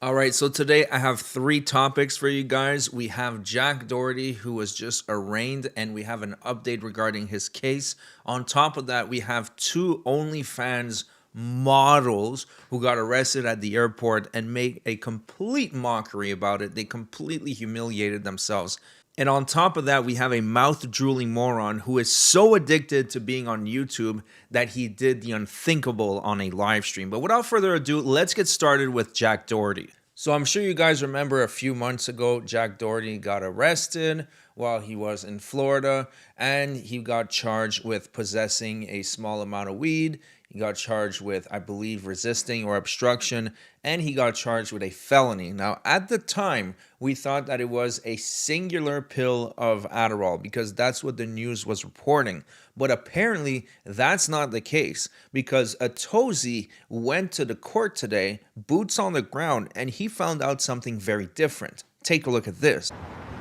All right, so today I have three topics for you guys. We have Jack Doherty, who was just arraigned, and we have an update regarding his case. On top of that, we have two OnlyFans models who got arrested at the airport and made a complete mockery about it. They completely humiliated themselves. And on top of that, we have a mouth-drooling moron who is so addicted to being on YouTube that he did the unthinkable on a live stream. But without further ado, let's get started with Jack Doherty. So I'm sure you guys remember a few months ago, Jack Doherty got arrested while he was in Florida, and he got charged with possessing a small amount of weed. He got charged with, I believe, resisting or obstruction, and he got charged with a felony. Now, at the time, we thought that it was a singular pill of Adderall because that's what the news was reporting. But apparently, that's not the case because a Tozy went to the court today, boots on the ground, and he found out something very different. Take a look at this.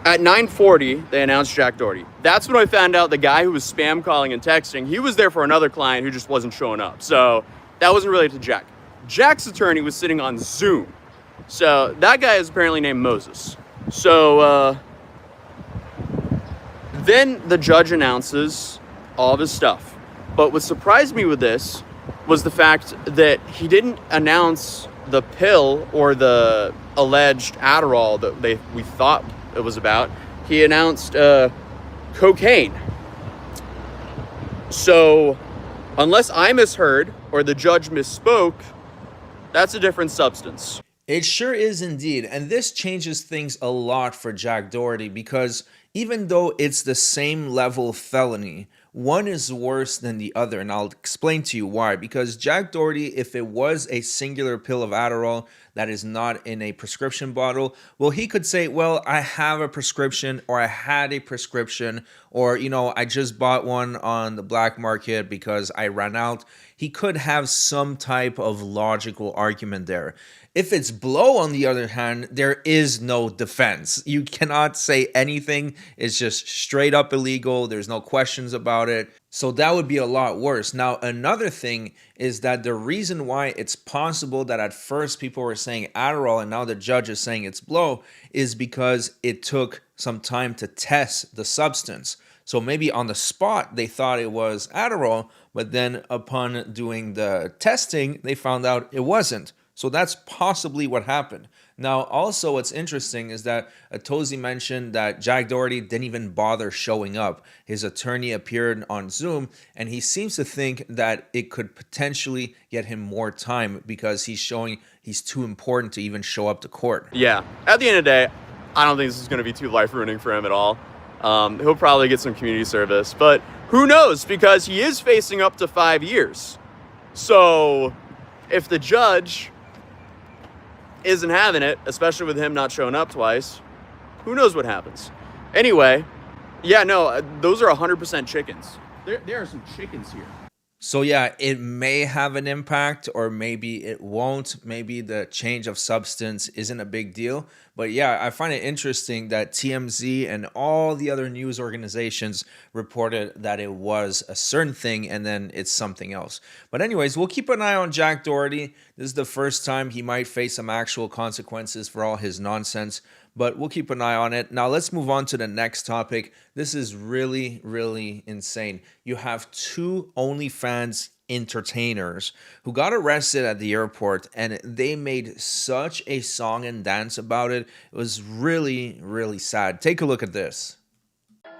At 9:40, they announced Jack Doherty. That's when I found out the guy who was spam calling and texting, he was there for another client who just wasn't showing up. So that wasn't related to Jack. Jack's attorney was sitting on Zoom. So that guy is apparently named Moses. So then the judge announces all of his stuff. But what surprised me with this was the fact that he didn't announce the pill or the alleged Adderall that we thought it was about. He announced cocaine. So unless I misheard or the judge misspoke, that's a different substance. It sure is indeed, and this changes things a lot for Jack Doherty because even though it's the same level felony, one is worse than the other, and I'll explain to you why. Because Jack Doherty, if it was a singular pill of Adderall that is not in a prescription bottle, well, he could say, well, I have a prescription, or I had a prescription, or, I just bought one on the black market because I ran out. He could have some type of logical argument there. If it's blow, on the other hand, there is no defense. You cannot say anything. It's just straight up illegal. There's no questions about it. So that would be a lot worse. Now, another thing is that the reason why it's possible that at first people were saying Adderall and now the judge is saying it's blow is because it took some time to test the substance. So maybe on the spot, they thought it was Adderall, but then upon doing the testing, they found out it wasn't. So that's possibly what happened. Now, also what's interesting is that Tozy mentioned that Jack Doherty didn't even bother showing up. His attorney appeared on Zoom, and he seems to think that it could potentially get him more time because he's showing he's too important to even show up to court. Yeah, at the end of the day, I don't think this is going to be too life-ruining for him at all. He'll probably get some community service, but who knows, because he is facing up to 5 years. So if the judge isn't having it, especially with him not showing up twice, who knows what happens. Anyway, yeah, no, those are 100% chickens. There are some chickens here. So yeah, it may have an impact or maybe it won't. Maybe the change of substance isn't a big deal. But yeah, I find it interesting that TMZ and all the other news organizations reported that it was a certain thing and then it's something else. But anyways, we'll keep an eye on Jack Doherty. This is the first time he might face some actual consequences for all his nonsense. But we'll keep an eye on it. Now let's move on to the next topic. This is really, really insane. You have two OnlyFans entertainers who got arrested at the airport and they made such a song and dance about it. It was really, really sad. Take a look at this.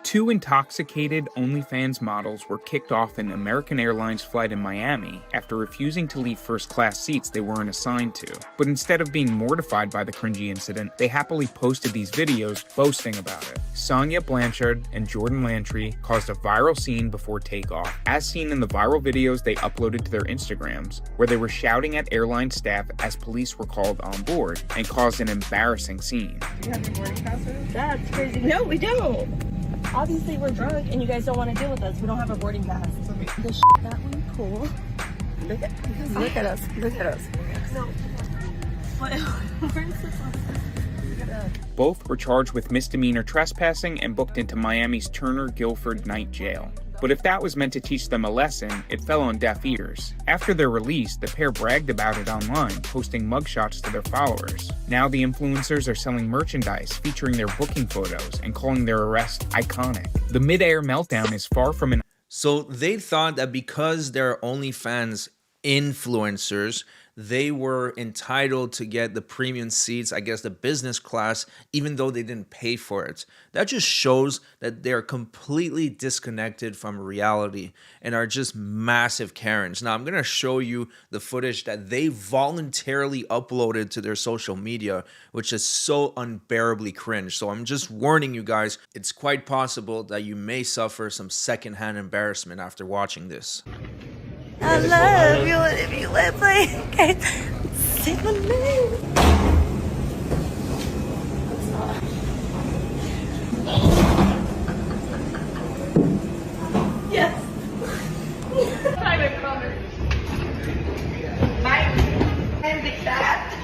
Two intoxicated OnlyFans models were kicked off an American Airlines flight in Miami after refusing to leave first-class seats they weren't assigned to. But instead of being mortified by the cringy incident, they happily posted these videos boasting about it. Sonia Blanchard and Jordan Lantry caused a viral scene before takeoff, as seen in the viral videos they uploaded to their Instagrams, where they were shouting at airline staff as police were called on board and caused an embarrassing scene. Do you have the boarding passes? That's crazy. No, we don't. Obviously, we're drunk and you guys don't want to deal with us. We don't have a boarding pass. The that one, cool. Look at us. Look at us. No. Where's this one? Both were charged with misdemeanor trespassing and booked into Miami's Turner Guilford Night Jail. But if that was meant to teach them a lesson, it fell on deaf ears. After their release, the pair bragged about it online, posting mugshots to their followers. Now the influencers are selling merchandise featuring their booking photos and calling their arrest iconic. The mid-air meltdown is far from an... So they thought that because they're OnlyFans influencers, they were entitled to get the premium seats, I guess the business class, even though they didn't pay for it. That just shows that they're completely disconnected from reality and are just massive Karens. Now, I'm going to show you the footage that they voluntarily uploaded to their social media, which is so unbearably cringe. So I'm just warning you guys, it's quite possible that you may suffer some secondhand embarrassment after watching this. I love you, and if you let me, okay, say my name. Yes. Private comment. And the cat.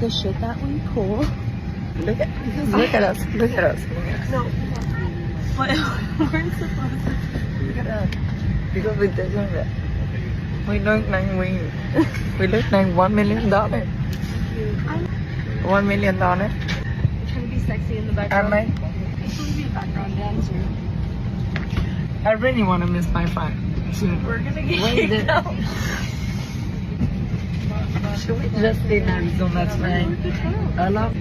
The shit that we pull. Look at us. Look at us. No. But we're supposed to. Look at us. Because we deserve it. We look like we look like $1 million. $1 million. Trying to be sexy in the background. Am I? I'm trying to be a background dancer. I really want to miss my flight. We're gonna get Wait, kicked out. Should we just stay in Arizona tonight? I love. Do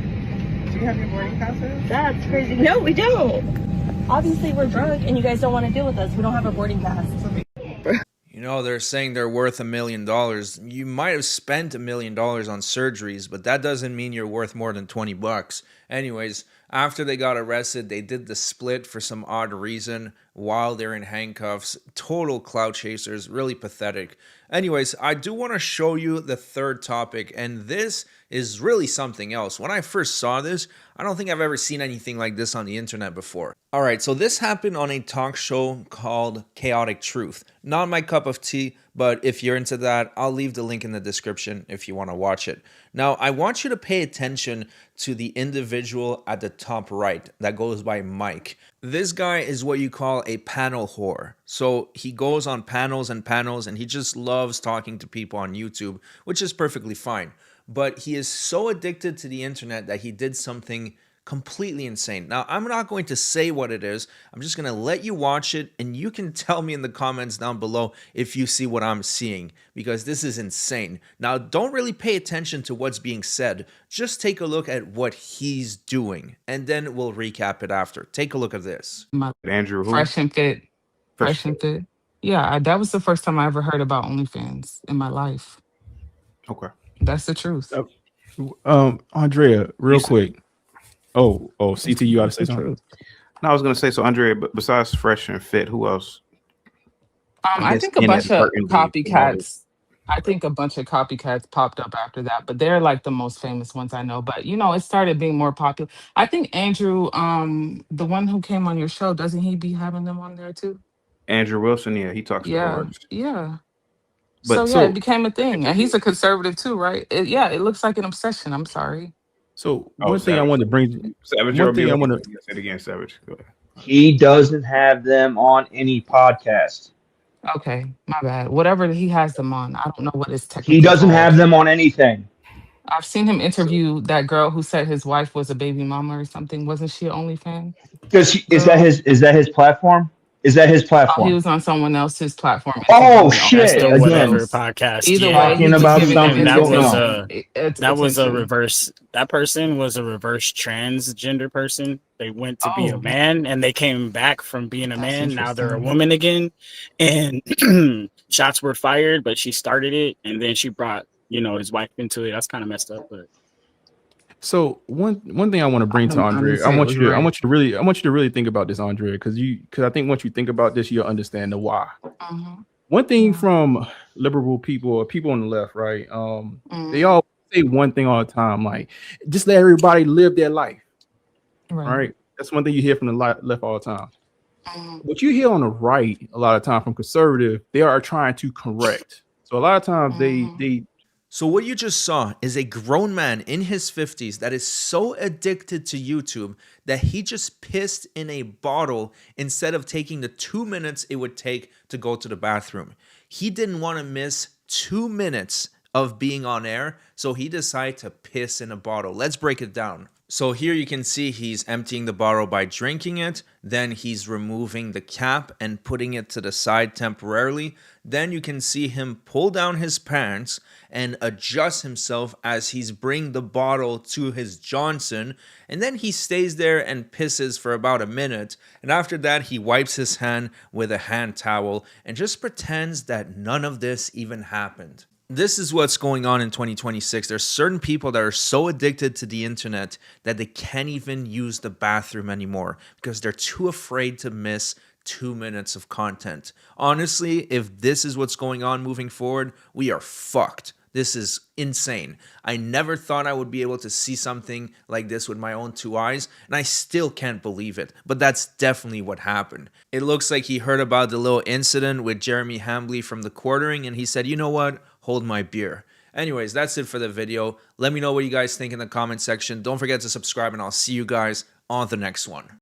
you have your boarding passes? That's crazy. No, we don't. Obviously, we're drunk, and you guys don't want to deal with us. We don't have a boarding pass. You know, they're saying they're worth $1 million. You might have spent $1 million on surgeries, but that doesn't mean you're worth more than 20 bucks. Anyways, after they got arrested, they did the split for some odd reason while they're in handcuffs. Total clout chasers, really pathetic. Anyways, I do want to show you the third topic, and this is really something else. When I first saw this, I don't think I've ever seen anything like this on the internet before. All right, so this happened on a talk show called Chaotic Truth. Not my cup of tea, but if you're into that, I'll leave the link in the description if you want to watch it. Now, I want you to pay attention to the individual at the top right that goes by Mike. This guy is what you call a panel whore. So he goes on panels and panels, and he just loves talking to people on YouTube, which is perfectly fine. But he is so addicted to the internet that he did something completely insane. Now, I'm not going to say what it is. I'm just going to let you watch it, and you can tell me in the comments down below if you see what I'm seeing, because this is insane. Now, don't really pay attention to what's being said. Just take a look at what he's doing, and then we'll recap it after. Take a look at this. Andrew, who? Fresh and fit. Fresh and fit. Yeah, that was the first time I ever heard about OnlyFans in my life. Okay. That's the truth. Andrea, real quick. Oh, CT, you got to say something. No, I was gonna say, so Andrea, but besides Fresh and Fit, who else? I think a bunch of copycats. I think a bunch of copycats popped up after that, but they're like the most famous ones I know. But you know, it started being more popular. I think Andrew, the one who came on your show, doesn't he be having them on there too? Andrew Wilson, yeah, he talks about it. Yeah. But So it became a thing, and he's a conservative too, right? It looks like an obsession. I'm sorry. So one thing I want to bring, Savage, one thing I want to say it again, Savage. Go ahead. He doesn't have them on any podcast. Okay, my bad. Whatever he has them on, I don't know what is technically. He doesn't called. have them on anything. I've seen him interview that girl who said his wife was a baby mama or something. Wasn't she an OnlyFans? Is that his platform? Is that his Oh, he platform? was on someone else's platform. Oh That's shit! the Again, whatever podcast. Either yeah. way, Talking he's just about giving them something that you don't was know. that was a attention. reverse. That person was a reverse transgender person. They went to be a Oh, man, and they came back from being a that's man. Now they're a interesting. woman again, and shots were fired. But she started it, and then she brought his wife into it. That's kind of messed up, but. So one thing I want to bring to I'm Andrea, just saying it was I right. want you to really think about this, Andrea, because I think once you think about this, you'll understand the why. Mhm. One thing Yeah. from liberal people or people on the left, right? They Mhm. all say one thing all the time, like just let everybody live their life, Right. right? That's one thing you hear from the left all the time. Mhm. What you hear on the right a lot of time from conservative, they are trying to correct. So a lot of times Mhm. they So what you just saw is a grown man in his 50s that is so addicted to YouTube that he just pissed in a bottle instead of taking the 2 minutes it would take to go to the bathroom. He didn't want to miss 2 minutes of being on air, so he decided to piss in a bottle. Let's break it down. So here you can see he's emptying the bottle by drinking it, then he's removing the cap and putting it to the side temporarily. Then you can see him pull down his pants and adjust himself as he's bringing the bottle to his Johnson, and then he stays there and pisses for about a minute, and after that he wipes his hand with a hand towel and just pretends that none of this even happened. This is what's going on in 2026. There's certain people that are so addicted to the internet that they can't even use the bathroom anymore because they're too afraid to miss 2 minutes of content. Honestly, if this is what's going on moving forward, we are fucked. This is insane. I never thought I would be able to see something like this with my own 2 eyes, and I still can't believe it, but that's definitely what happened. It looks like he heard about the little incident with Jeremy Hambley from the quartering, and he said, you know what? Hold my beer. Anyways, that's it for the video. Let me know what you guys think in the comment section. Don't forget to subscribe, and I'll see you guys on the next one.